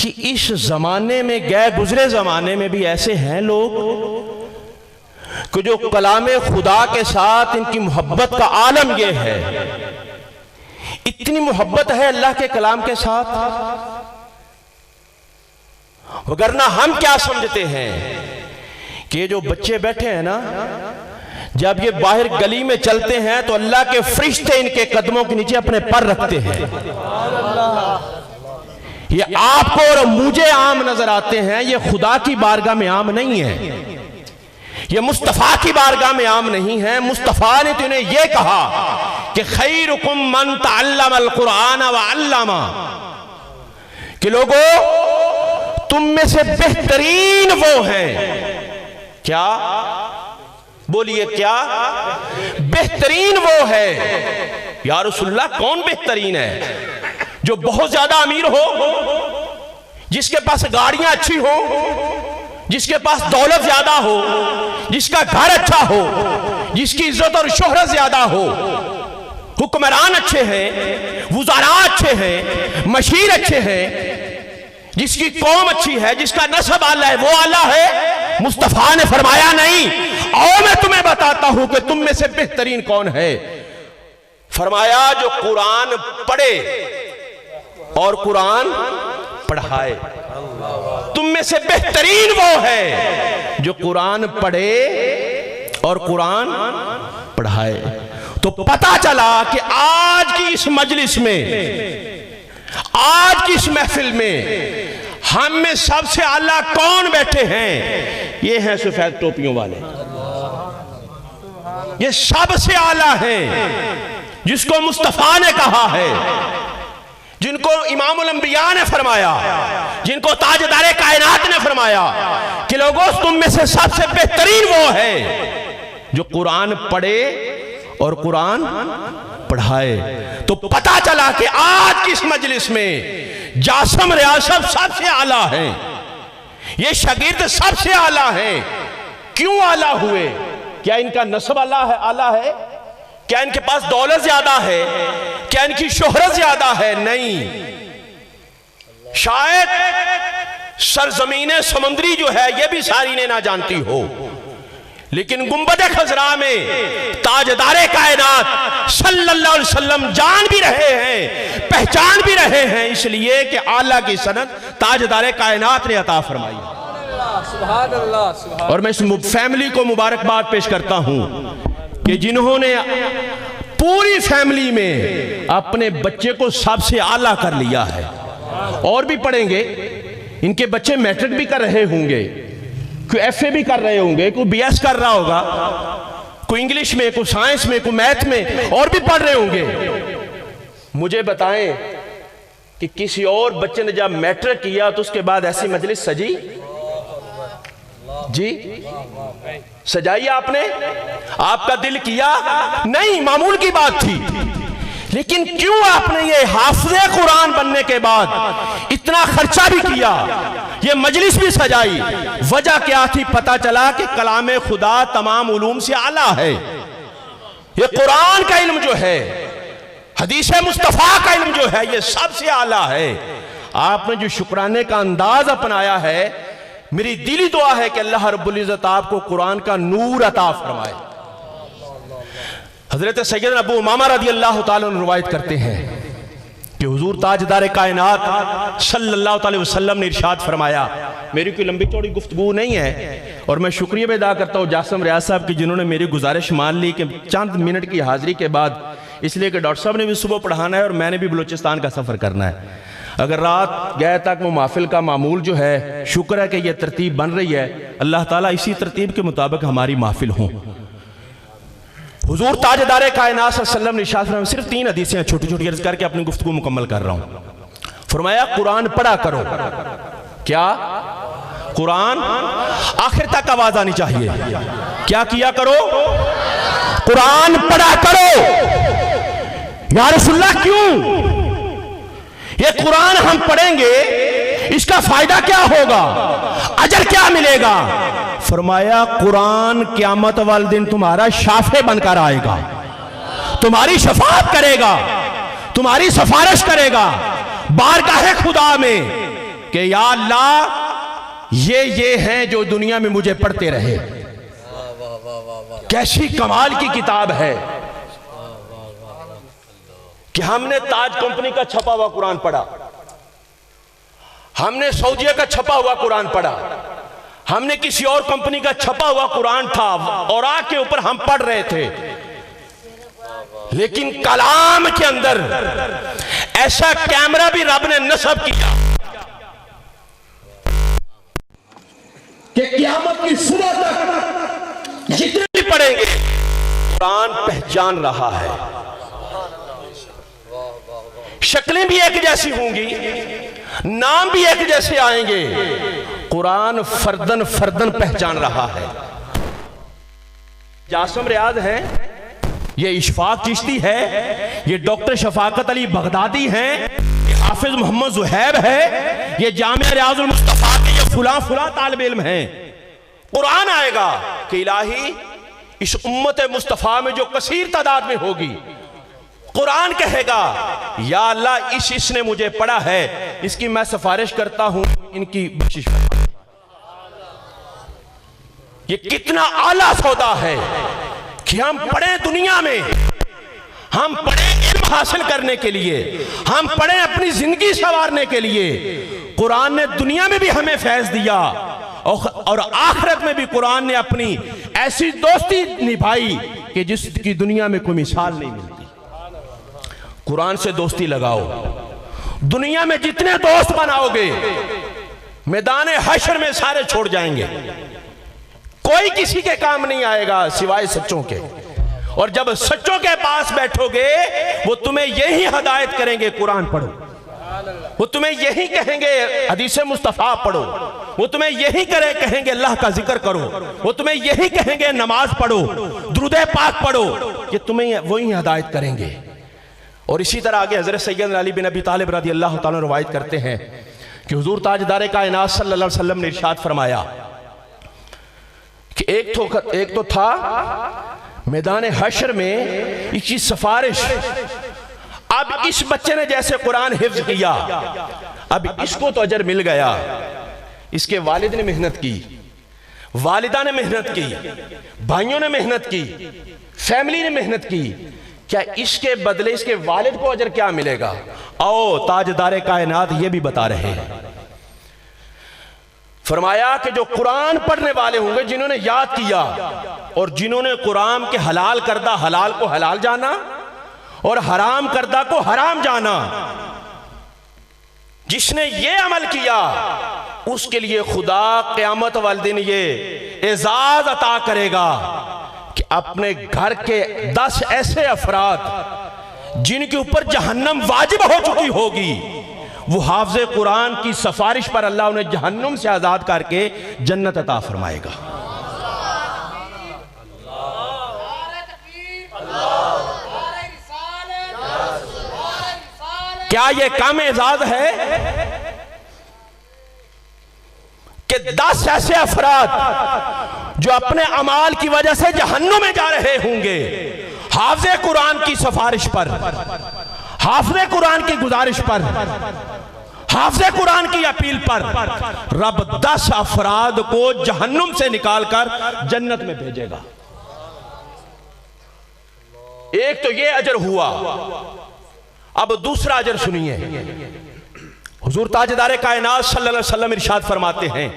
कि इस जमाने में, गए गुजरे जमाने में भी ऐसे हैं लोग कि जो कलामे खुदा के साथ इनकी मोहब्बत का आलम यह है, इतनी मोहब्बत है अल्लाह के कलाम के साथ, वगरना हम क्या समझते हैं कि ये जो बच्चे बैठे हैं ना, जब ये बाहर गली में चलते हैं तो अल्लाह के फरिश्ते इनके कदमों के नीचे अपने पर रखते हैं। ये आपको और मुझे आम नजर आते हैं, ये खुदा की बारगाह में आम नहीं है, ये मुस्तफा की बारगाह में आम नहीं है। मुस्तफा ने तो इन्हें यह कहा कि खैरुकुम मन तअल्लमल कुरान व अल्लमा, कि लोगों तुम में से बेहतरीन वो हैं, क्या बोलिए, क्या बेहतरीन वो है? या रसूलल्लाह कौन बेहतरीन है? जो बहुत ज्यादा अमीर हो, जिसके पास गाड़ियां अच्छी हो, जिसके पास दौलत ज्यादा हो, जिसका घर अच्छा हो, जिसकी इज्जत और शोहरत ज्यादा हो, हुक्मरान अच्छे हैं, वुज़ारा अच्छे हैं, मशीर अच्छे हैं, जिसकी कौम अच्छी है, जिसका नस्ब आला है, वो आला है। मुस्तफा ने फरमाया नहीं, और मैं तुम्हें बताता हूं कि तुम में से बेहतरीन कौन है। फरमाया जो कुरान पढ़े और कुरान पढ़ाए। तुम में से बेहतरीन वो है जो कुरान पढ़े और कुरान पढ़ाए। तो पता चला कि आज की इस मजलिस में, आज की इस महफिल में हम में सबसे आला कौन बैठे हैं? ये हैं सफेद टोपियों वाले। ये सबसे आला है, जिसको मुस्तफा ने कहा है, जिनको इमामुल अंबिया ने फरमाया, जिनको ताजदारे कायनात ने फरमाया कि लोगों तुम में से सबसे बेहतरीन वो है जो कुरान पढ़े और कुरान पढ़ाए। तो पता चला कि आज की इस मजलिस में जासम रियासत सबसे आला है, ये शागिर्द सबसे आला है। क्यों आला हुए? क्या इनका नस्ब आला है? क्या इनके पास दौलत ज्यादा है? क्या इनकी शोहरत ज्यादा है? नहीं, शायद सरजमीने समुद्री जो है ये भी सारी ने ना जानती हो, लेकिन गुंबद खजरा में ताजदारे कायनात सल्लल्लाहु अलैहि वसल्लम जान भी रहे हैं, पहचान भी रहे हैं, इसलिए कि आला की सनद ताजदारे कायनात ने अता फरमाई। सुभान अल्लाह। और मैं इस फैमिली को मुबारकबाद पेश करता हूं कि जिन्होंने पूरी फैमिली में अपने बच्चे को सबसे आला कर लिया है। और भी पढ़ेंगे, इनके बच्चे मैट्रिक भी कर रहे होंगे, कोई एफए भी कर रहे होंगे, कोई बीएस कर रहा होगा, कोई इंग्लिश में, कोई साइंस में, कोई मैथ में, और भी पढ़ रहे होंगे। मुझे बताएं कि किसी और बच्चे ने जब मैट्रिक किया तो उसके बाद ऐसी मजलिस सजी? जी सजाई आपने? आपका दिल किया? नहीं, मामूल की बात थी। लेकिन क्यों आपने ये हाफिज़े कुरान बनने के बाद इतना खर्चा भी किया, ये मजलिस भी सजाई? वजह क्या थी? पता चला कि कलामे खुदा तमाम उलूम से आला है। ये कुरान का इल्म जो है, हदीस मुस्तफा का इल्म जो है, ये सबसे आला है। आपने जो शुक्राने का अंदाज अपनाया है, मेरी दिली दुआ है कि अल्लाह रब्बुल इज़्ज़त आपको कुरान का नूर अता फरमाए। हजरत सैयदना अबू उमामा रज़ियल्लाहु ताला अन्हु रिवायत करते हैं कि हुजूर ताजदार कायनात सल्लल्लाहु अलैहि वसल्लम ने इरशाद फरमाया। मेरी कोई लंबी चौड़ी गुफ्तगू नहीं है, और मैं शुक्रिया भी अदा करता हूँ जासम रियाज साहब की, जिन्होंने मेरी गुजारिश मान ली कि चंद मिनट की हाजिरी के बाद, इसलिए कि डॉक्टर साहब ने भी सुबह पढ़ाना है और मैंने भी बलूचिस्तान का सफ़र करना है। अगर रात गए तक वो महफिल का मामूल जो है, शुक्र है कि ये तरतीब बन रही है। अल्लाह ताला इसी तरतीब के मुताबिक हमारी महफिल हो। हुजूर ताजदारे कायनात सल्लल्लाहु अलैहि वसल्लम ने इरशाद फरमाया, सिर्फ 3 हदीसें छोटी छोटी अर्ज करके अपनी गुफ्तगू मुकम्मल कर रहा हूं। फरमाया कुरान पढ़ा करो। क्या? कुरान आखिर तक आवाज आनी चाहिए। क्या किया करो? कुरान पढ़ा करो। या रसूलल्लाह क्यों? ये कुरान हम पढ़ेंगे, इसका फायदा क्या होगा, अजर क्या मिलेगा? फरमाया कुरान क़यामत वाले दिन तुम्हारा शाफे बनकर आएगा, तुम्हारी शफाअत करेगा, तुम्हारी सिफारिश करेगा बारगाह खुदा में। कि या अल्लाह ये हैं जो दुनिया में मुझे पढ़ते रहे। कैसी कमाल की किताब है कि हमने ताज कंपनी का छपा हुआ कुरान पढ़ा, हमने सऊदीया का छपा हुआ कुरान पढ़ा, हमने किसी और कंपनी का छपा हुआ कुरान था और आग के ऊपर हम पढ़ रहे थे, लेकिन कलाम के अंदर ऐसा कैमरा भी रब ने नस्ब किया कि क़यामत की सुबह तक जितने भी पढ़ेंगे कुरान पहचान रहा है। शक्लें भी एक जैसी होंगी, नाम भी एक जैसे आएंगे, कुरान फर्दन फर्दन पहचान रहा है। जासम रियाज है, ये इशफाक चिश्ती है, ये डॉक्टर शफाकत अली बगदादी हैं, ये हाफिज मोहम्मद जुहैब है, ये जामिया रियाजुल मुस्तफा के ये फुला फुला तालिब इल्म हैं। कुरान आएगा कि इलाही इस उम्मत मुस्तफा में जो कसीर तादाद में होगी, कुरान कहेगा या अल्लाह इसने मुझे पढ़ा है, इसकी मैं सिफारिश करता हूं, इनकी बख्शिश फरमा। ये कितना आला सौदा है कि हम पढ़े दुनिया में, हम पढ़े इल्म हासिल करने के लिए, हम पढ़े अपनी जिंदगी संवारने के लिए। कुरान ने दुनिया में भी हमें फैज दिया और आखिरत में भी कुरान ने अपनी ऐसी दोस्ती निभाई कि जिसकी दुनिया में कोई मिसाल नहीं मिलती। कुरान से दोस्ती लगाओ, दुनिया में जितने दोस्त बनाओगे मैदान हश्र में सारे छोड़ जाएंगे, कोई किसी के काम नहीं आएगा सिवाय सच्चों के। और जब सच्चों के पास बैठोगे वो तुम्हें यही हदायत करेंगे कुरान पढ़ो, वो तुम्हें यही कहेंगे हदीस मुस्तफा पढ़ो, वो तुम्हें यही कहेंगे अल्लाह का जिक्र करो, वो तुम्हें यही कहेंगे नमाज पढ़ो, दुरूद पाक पढ़ो, कि तुम्हें वही हदायत करेंगे। और इसी तरह आगे हजरत सैयदना अली बिन अबी तालिब रज़ी अल्लाह तआला रवायत करते हैं कि हुजूर ताजदार कायनात सल्लल्लाहु अलैहि वसल्लम ने इरशाद फरमाया कि एक तो था मैदान हश्र में इसकी सिफारिश, अब इस बच्चे ने जैसे कुरान हिफ्ज किया, अब इसको तो अजर मिल गया, इसके वालिद ने मेहनत की, वालिदा ने मेहनत की, भाइयों ने मेहनत की, फैमिली ने मेहनत की, क्या इसके बदले इसके वालिद को अजर क्या मिलेगा? आओ ताजदार कायनात ये भी बता रहे हैं। फरमाया कि जो कुरान पढ़ने वाले होंगे, जिन्होंने याद किया और जिन्होंने कुरान के हलाल करदा हलाल को हलाल जाना और हराम करदा को हराम जाना, जिसने ये अमल किया उसके लिए खुदा क़यामत वाले दिन ये एजाज अता करेगा कि अपने घर के 10 ऐसे अफराद जिनके ऊपर जहन्नम वाजिब हो चुकी होगी, वो हाफ़िज़ कुरान की सिफारिश पर अल्लाह उन्हें जहन्नुम से आजाद करके जन्नत अता फरमाएगा। क्या ये कम एजाज है कि 10 ऐसे अफराद जो अपने अमाल की वजह से जहन्नुम में जा रहे होंगे, हाफ़िज़ कुरान की सिफारिश पर, हाफ़िज़ कुरान की गुजारिश पर, हाफ़िज़ कुरान की अपील पर रब 10 अफराद को जहन्नुम से निकालकर जन्नत में भेजेगा। एक तो ये अजर हुआ, अब दूसरा अजर सुनिए। हुजूर ताजदार कायनात सल्लल्लाहु अलैहि वसल्लम इरशाद फरमाते हैं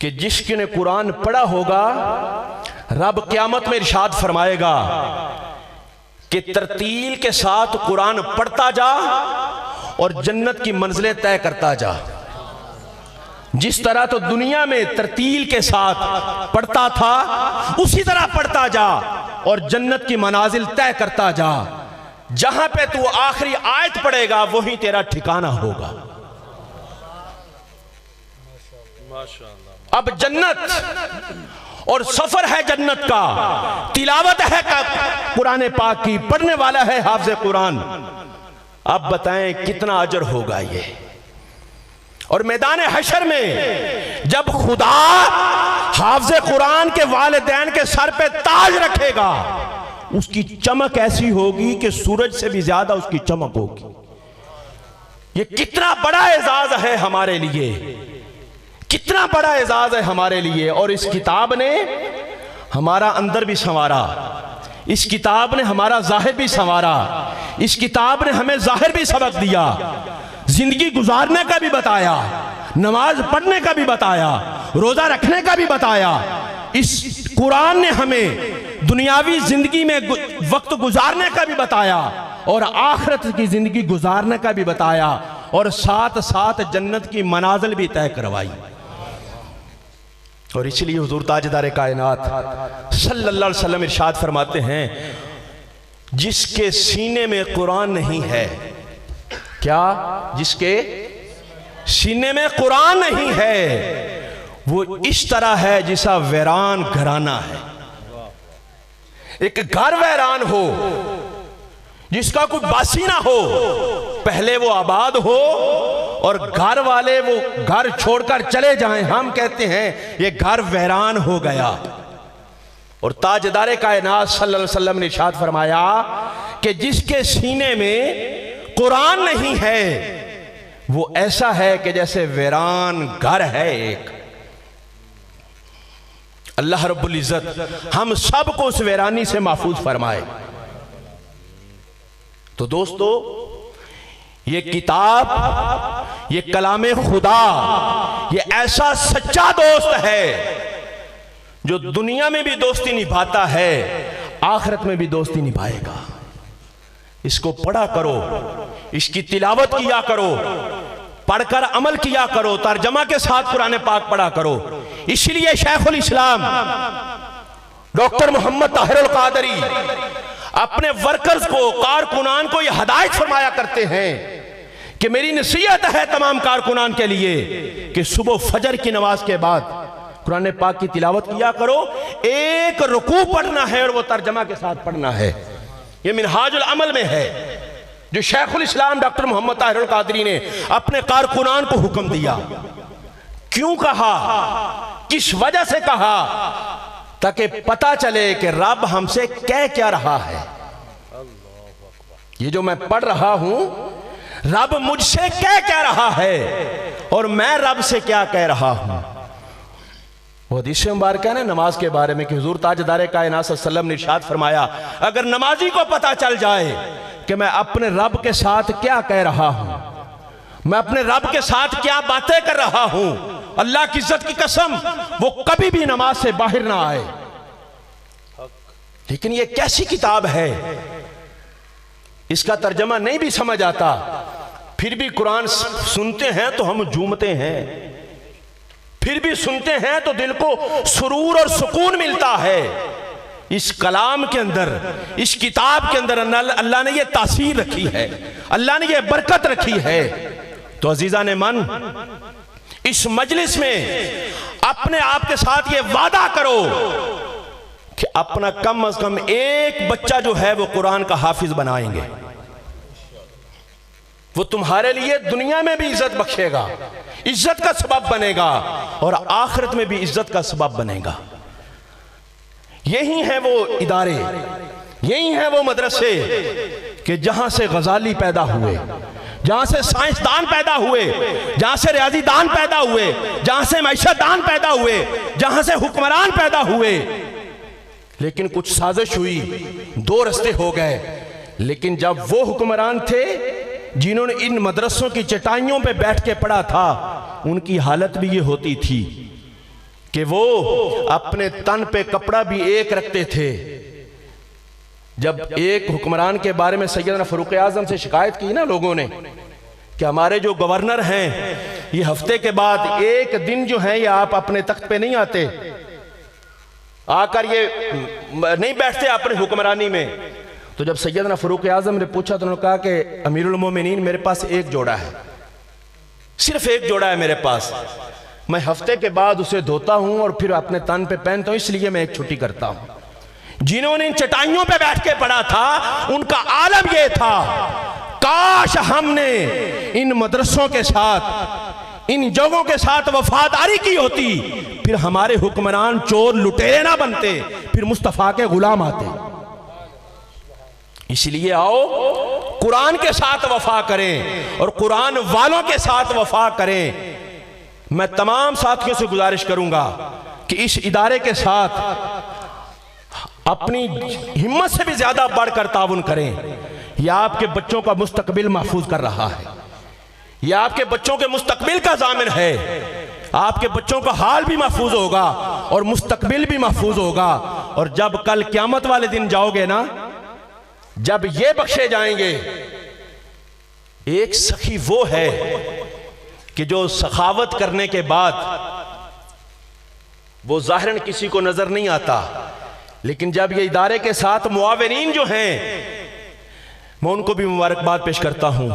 कि जिसने कुरान पढ़ा होगा, रब क़यामत में इरशाद फरमाएगा कि तरतील के साथ कुरान पढ़ता जा और जन्नत की मंजिलें तय करता जा। जिस तरह तो दुनिया में तरतील के साथ पढ़ता था, उसी तरह पढ़ता जा और जन्नत की मनाजिल तय करता जा। जहां पे तू आखिरी आयत पढ़ेगा वहीं तेरा ठिकाना होगा। अब जन्नत और सफर है जन्नत का, तिलावत है कुरान पाक की, पढ़ने वाला है हाफ़िज़ कुरान। अब बताएं कितना अजर होगा ये। और मैदान हशर में जब खुदा हाफ़िज़ कुरान के वालिदैन के सर पे ताज रखेगा, उसकी चमक ऐसी होगी कि सूरज से भी ज्यादा उसकी चमक होगी। ये कितना बड़ा एजाज है हमारे लिए, कितना बड़ा एजाज है हमारे लिए। और इस किताब ने हमारा अंदर भी संवारा, इस किताब ने हमारा जाहिर भी संवारा, इस किताब ने हमें जाहिर भी सबक दिया, जिंदगी गुजारने का भी बताया, नमाज पढ़ने का भी बताया, रोजा रखने का भी बताया। इस कुरान ने हमें दुनियावी जिंदगी में वक्त गुजारने का भी बताया और आखिरत की जिंदगी गुजारने का भी बताया, और साथ साथ जन्नत की मनाजिल भी तय करवाई। और इसलिए हुजूर ताजदार कायनात सल्लल्लाहु अलैहि वसल्लम इरशाद फरमाते हैं, जिसके सीने में कुरान नहीं है, क्या? जिसके सीने में कुरान नहीं है वो इस तरह है जैसा वीरान घराना है। एक घर वीरान हो जिसका कोई बासी ना हो, पहले वो आबाद हो और घर वाले वो घर छोड़कर चले जाएं, हम कहते हैं ये घर वीरान हो गया। और ताजदार कायनात सल्लल्लाहु अलैहि वसल्लम ने इरशाद फरमाया कि जिसके सीने में कुरान नहीं है वो ऐसा है कि जैसे वीरान घर है एक। अल्लाह रब्बुल इज्जत हम सब को उस वीरानी से महफूज फरमाए। तो दोस्तों, ये किताब, ये कलामे खुदा, ये ऐसा सच्चा दोस्त है जो दुनिया में भी दोस्ती निभाता है, आखिरत में भी दोस्ती निभाएगा। इसको पढ़ा करो, इसकी तिलावत किया करो, पढ़कर अमल किया करो, तर्जमा के साथ कुरान पाक पढ़ा करो। इसलिए शेखुल इस्लाम डॉक्टर मोहम्मद ताहिरुल कादरी अपने वर्कर्स को, कारकुनान को यह हदायत फरमाया करते हैं कि मेरी नसीहत है तमाम कारकुनान के लिए कि सुबह फजर की नमाज के बाद कुरान पाक की तिलावत किया करो। एक रुकू पढ़ना है और वो तर्जमा के साथ पढ़ना है। ये मिनहाजुल अमल में है जो शेखुल इस्लाम डॉक्टर मोहम्मद ताहिरुल कादरी ने अपने कारकुनान को हुक्म दिया। क्यों कहा, किस वजह से कहा? ताकि पता चले कि रब हमसे कह क्या रहा है। ये जो मैं पढ़ रहा हूं, रब मुझसे कह क्या रहा है और मैं रब से क्या कह रहा हूं। वो हदीस मुबारक है ना नमाज के बारे में कि हुजूर ताजदार कायनात सल्लल्लाहु अलैहि वसल्लम ने इरशाद फरमाया, अगर नमाजी को पता चल जाए कि मैं अपने रब के साथ क्या कह रहा हूं, मैं अपने रब के साथ क्या बातें कर रहा हूं, अल्लाह की इज्जत की कसम वो कभी भी नमाज से बाहर ना आए। लेकिन ये कैसी किताब है, इसका तर्जमा नहीं भी समझ आता, फिर भी कुरान सुनते हैं तो हम झूमते हैं, फिर भी सुनते हैं तो दिल को सुरूर और सुकून मिलता है। इस कलाम के अंदर, इस किताब के अंदर अल्लाह ने ये तासीर रखी है, अल्लाह ने ये बरकत रखी है। तो अजीजा ने मन, इस मजलिस में अपने आप के साथ ये वादा करो कि अपना कम अज कम एक बच्चा जो है वो कुरान का हाफिज बनाएंगे। वो तुम्हारे लिए दुनिया में भी इज्जत बख्शेगा, इज्जत का सबब बनेगा और आखिरत में भी इज्जत का सबब बनेगा। यही है वो इदारे, यही है वो मदरसे कि जहां से गजाली पैदा हुए, जहां से साइंसदान पैदा हुए, जहां से रियाजीदान पैदा हुए, जहां से मैशदान पैदा हुए, जहां से हुक्मरान पैदा हुए। लेकिन कुछ साजिश हुई, दो रास्ते हो गए। लेकिन जब वो हुक्मरान थे जिन्होंने इन मदरसों की चटाइयों पे बैठ के पढ़ा था, उनकी हालत भी ये होती थी कि वो अपने तन पे कपड़ा भी एक रखते थे। जब एक हुक्मरान के बारे में सैयदना फारूक आजम से शिकायत की ना लोगों ने कि हमारे जो गवर्नर हैं ये हफ्ते के बाद एक दिन जो है ये आप अपने तख्त पे नहीं आते, आकर ये नहीं बैठते अपनी हुक्मरानी में। तो जब सैयदना फारूक आजम ने पूछा तो उन्होंने कहा कि अमीरुल मोमिनीन मेरे पास एक जोड़ा है, सिर्फ एक जोड़ा है मेरे पास, मैं हफ्ते के बाद उसे धोता हूं और फिर अपने तन पे पहनता हूं, इसलिए मैं एक छुट्टी करता हूं। जिन्होंने इन चटाइयों पे बैठ के पढ़ा था उनका आलम यह था, काश हमने इन मदरसों के साथ, इन जगहों के साथ वफादारी की होती, फिर हमारे हुक्मरान चोर लुटेरे ना बनते, फिर मुस्तफा के गुलाम आते। इसलिए आओ कुरान के साथ वफा करें और कुरान वालों के साथ वफा करें। मैं तमाम साथियों से गुजारिश करूंगा कि इस इदारे के साथ अपनी हिम्मत से भी ज्यादा बढ़कर ताउन करें। यह आपके बच्चों का मुस्तकबिल महफूज कर रहा है, यह आपके बच्चों के मुस्तकबिल का जामिन है। आपके बच्चों का हाल भी महफूज होगा और मुस्तकबिल भी महफूज होगा। और जब कल क़यामत वाले दिन जाओगे ना, जब ये बख्शे जाएंगे, एक सखी वो है कि जो सखावत करने के बाद वो ज़ाहिरन किसी को नजर नहीं आता, लेकिन जब ये इदारे के साथ मुआविनीन जो हैं, मैं उनको भी मुबारकबाद पेश करता हूं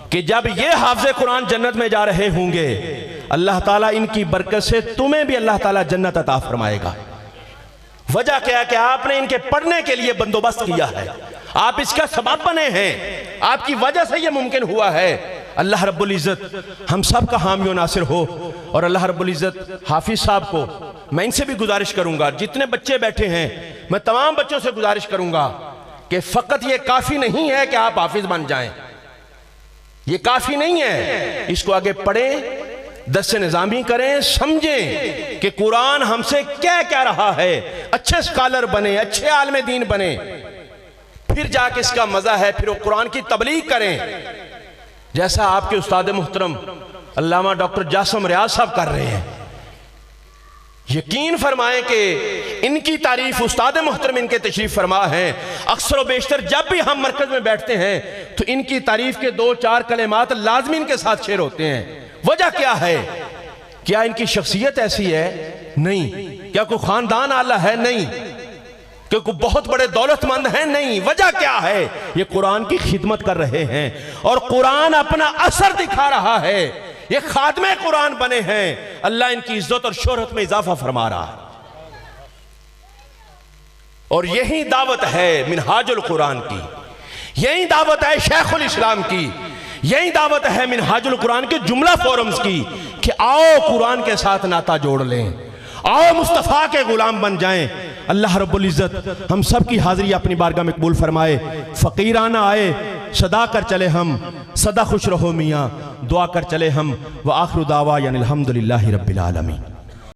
कि जब ये हाफ़िज़े कुरान जन्नत में जा रहे होंगे, अल्लाह ताला इनकी बरकत से तुम्हें भी अल्लाह ताला जन्नत अता फरमाएगा। वजह क्या है कि आपने इनके पढ़ने के लिए बंदोबस्त किया है, आप इसका सबब बने हैं, आपकी वजह से यह मुमकिन हुआ है। अल्लाह रब्बुल इज़्ज़त हम सब का हामी व नासिर हो। और अल्लाह रब्बुल इज़्ज़त हाफिज साहब को मैं इनसे भी गुजारिश करूंगा, जितने बच्चे बैठे हैं मैं तमाम बच्चों से गुजारिश करूंगा कि फ़कत ये काफ़ी नहीं है कि आप हाफिज बन जाएं, ये काफ़ी नहीं है। इसको आगे पढ़ें, दर्स निज़ामी करें, समझें कि कुरान हमसे क्या क्या रहा है, अच्छे स्कॉलर बने, अच्छे आलिम दीन बने, फिर जाके इसका मजा है, फिर वो कुरान की तबलीग करें जैसा आपके उस्ताद मुहतरम अल्लामा डॉक्टर जासम रियाज साहब कर रहे हैं। यकीन फरमाएं कि इनकी तारीफ उस्ताद मुहतरम इनके तशरीफ फरमा है। अक्सर व बेशतर जब भी हम मरकज में बैठते हैं तो इनकी तारीफ के 2-4 कलेमात लाजमी इनके साथ शेयर होते हैं। वजह क्या है? क्या इनकी शख्सियत ऐसी है? नहीं। क्या कोई खानदान आला है? नहीं। क्या कोई बहुत बड़े दौलतमंद हैं? नहीं। वजह क्या है? ये कुरान की खिदमत कर रहे हैं और कुरान अपना असर दिखा रहा है। ये खादमे कुरान बने हैं, अल्लाह इनकी इज्जत और शोहरत में इजाफा फरमा रहा है। और यही दावत है मिनहाजुल कुरान की, यही दावत है शेखुल इस्लाम की, यही दावत है मिनहाजुल कुरान के जुमला फोरम्स की कि आओ कुरान के साथ नाता जोड़ लें, आओ मुस्तफ़ा के गुलाम बन जाएं। अल्लाह रब्बुल इज़्ज़त हम सब की हाजिरी अपनी बारगाह में कबूल फरमाए। फ़कीराना आए सदा कर चले हम, सदा खुश रहो मियाँ दुआ कर चले हम। व आखिरु दावा यानी अल्हम्दुलिल्लाहि रब्बिल आलमीन।